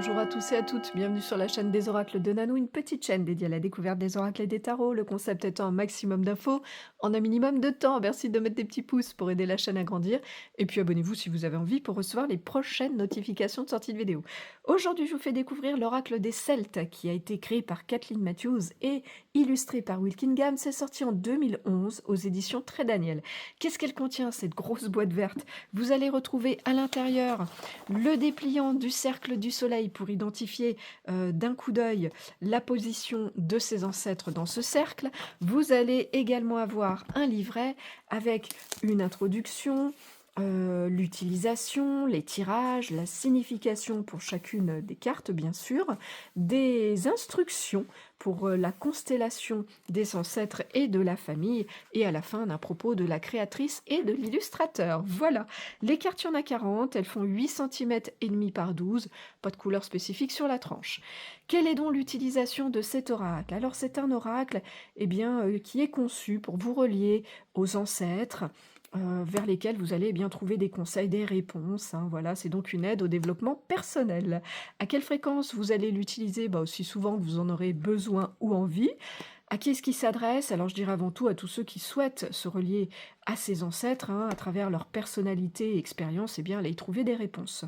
Bonjour à tous et à toutes, bienvenue sur la chaîne des oracles de Nanou, une petite chaîne dédiée à la découverte des oracles et des tarots, le concept étant un maximum d'infos en un minimum de temps. Merci de mettre des petits pouces pour aider la chaîne à grandir, et puis abonnez-vous si vous avez envie pour recevoir les prochaines notifications de sortie de vidéo. Aujourd'hui, je vous fais découvrir l'oracle des Celtes, qui a été créé par Kathleen Matthews et illustré par Will Kingham. C'est sorti en 2011 aux éditions Très Daniel. Qu'est-ce qu'elle contient, cette grosse boîte verte? Vous allez retrouver à l'intérieur le dépliant du cercle du soleil pour identifier d'un coup d'œil la position de ses ancêtres dans ce cercle. Vous allez également avoir un livret avec une introduction, l'utilisation, les tirages, la signification pour chacune des cartes, bien sûr, des instructions pour la constellation des ancêtres et de la famille, et à la fin, un propos de la créatrice et de l'illustrateur. Voilà, les cartes, il y en a 40, elles font 8 cm et demi par 12, pas de couleur spécifique sur la tranche. Quelle est donc l'utilisation de cet oracle? Alors c'est un oracle qui est conçu pour vous relier aux ancêtres, vers lesquels vous allez trouver des conseils, des réponses, hein, voilà, c'est donc une aide au développement personnel. À quelle fréquence vous allez l'utiliser? Aussi souvent que vous en aurez besoin ou envie. À qui est-ce qu'il s'adresse? Alors je dirais avant tout à tous ceux qui souhaitent se relier à ses ancêtres, hein, à travers leur personnalité et expérience, aller y trouver des réponses.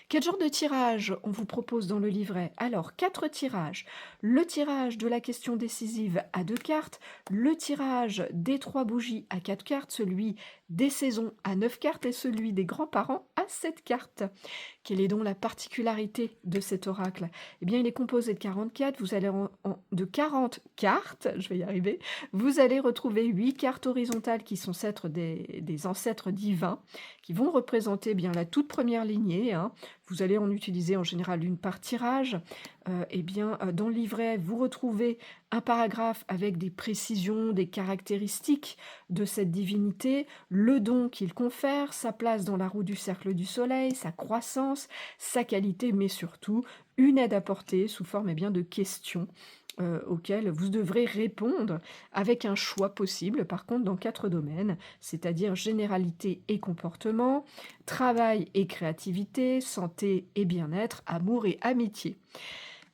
Quel genre de tirage on vous propose dans le livret? Alors, 4 tirages. Le tirage de la question décisive à 2 cartes, le tirage des 3 bougies à 4 cartes, celui des saisons à 9 cartes et celui des grands-parents à 7 cartes. Quelle est donc la particularité de cet oracle? Il est composé de 44, vous allez de 40 cartes, je vais y arriver, vous allez retrouver 8 cartes horizontales qui sont celles des ancêtres divins, qui vont représenter la toute première lignée, hein. Vous allez en utiliser en général une par tirage. Dans le livret, vous retrouvez un paragraphe avec des précisions, des caractéristiques de cette divinité, le don qu'il confère, sa place dans la roue du cercle du soleil, sa croissance, sa qualité, mais surtout une aide apportée sous forme de questions auxquelles vous devrez répondre avec un choix possible, par contre dans 4 domaines, c'est-à-dire généralité et comportement, travail et créativité, santé et bien-être, amour et amitié.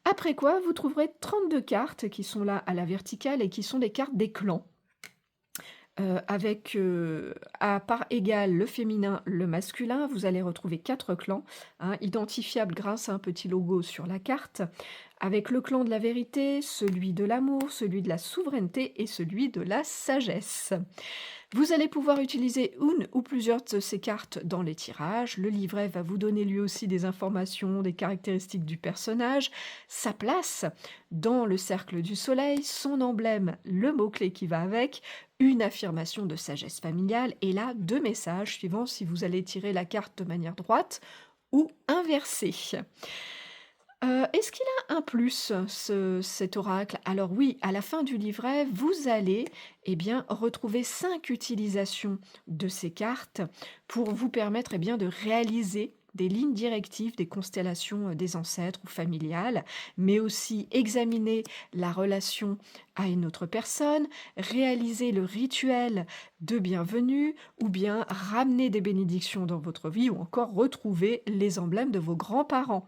Après quoi, vous trouverez 32 cartes qui sont là à la verticale et qui sont des cartes des clans. Avec à part égale le féminin, le masculin, vous allez retrouver 4 clans, hein, identifiables grâce à un petit logo sur la carte, avec le clan de la vérité, celui de l'amour, celui de la souveraineté et celui de la sagesse. Vous allez pouvoir utiliser une ou plusieurs de ces cartes dans les tirages. Le livret va vous donner lui aussi des informations, des caractéristiques du personnage, sa place dans le cercle du soleil, son emblème, le mot-clé qui va avec, une affirmation de sagesse familiale et là, 2 messages suivant si vous allez tirer la carte de manière droite ou inversée. Est-ce qu'il a un plus, cet oracle? Alors oui, à la fin du livret, vous allez, retrouver 5 utilisations de ces cartes pour vous permettre, de réaliser des lignes directives des constellations, des ancêtres ou familiales, mais aussi examiner la relation à une autre personne, réaliser le rituel de bienvenue ou bien ramener des bénédictions dans votre vie ou encore retrouver les emblèmes de vos grands-parents.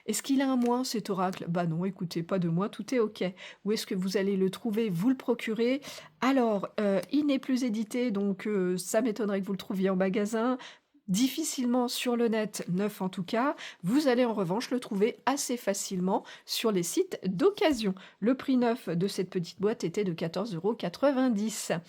Est-ce qu'il a un moins cet oracle? Bah non, écoutez, pas de moins, tout est OK. Où est-ce que vous allez le trouver? Vous le procurez. Alors, il n'est plus édité, donc ça m'étonnerait que vous le trouviez en magasin. Difficilement sur le net, neuf en tout cas. Vous allez en revanche le trouver assez facilement sur les sites d'occasion. Le prix neuf de cette petite boîte était de 14,90 €.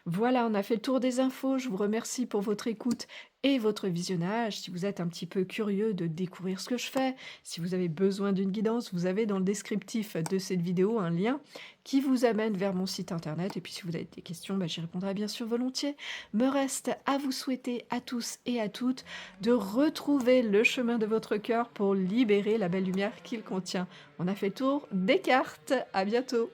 Voilà, on a fait le tour des infos. Je vous remercie pour votre écoute et votre visionnage. Si vous êtes un petit peu curieux de découvrir ce que je fais, si vous avez besoin d'une guidance, vous avez dans le descriptif de cette vidéo un lien qui vous amène vers mon site internet. Et puis si vous avez des questions, j'y répondrai bien sûr volontiers. Me reste à vous souhaiter à tous et à toutes de retrouver le chemin de votre cœur pour libérer la belle lumière qu'il contient. On a fait le tour des cartes. À bientôt.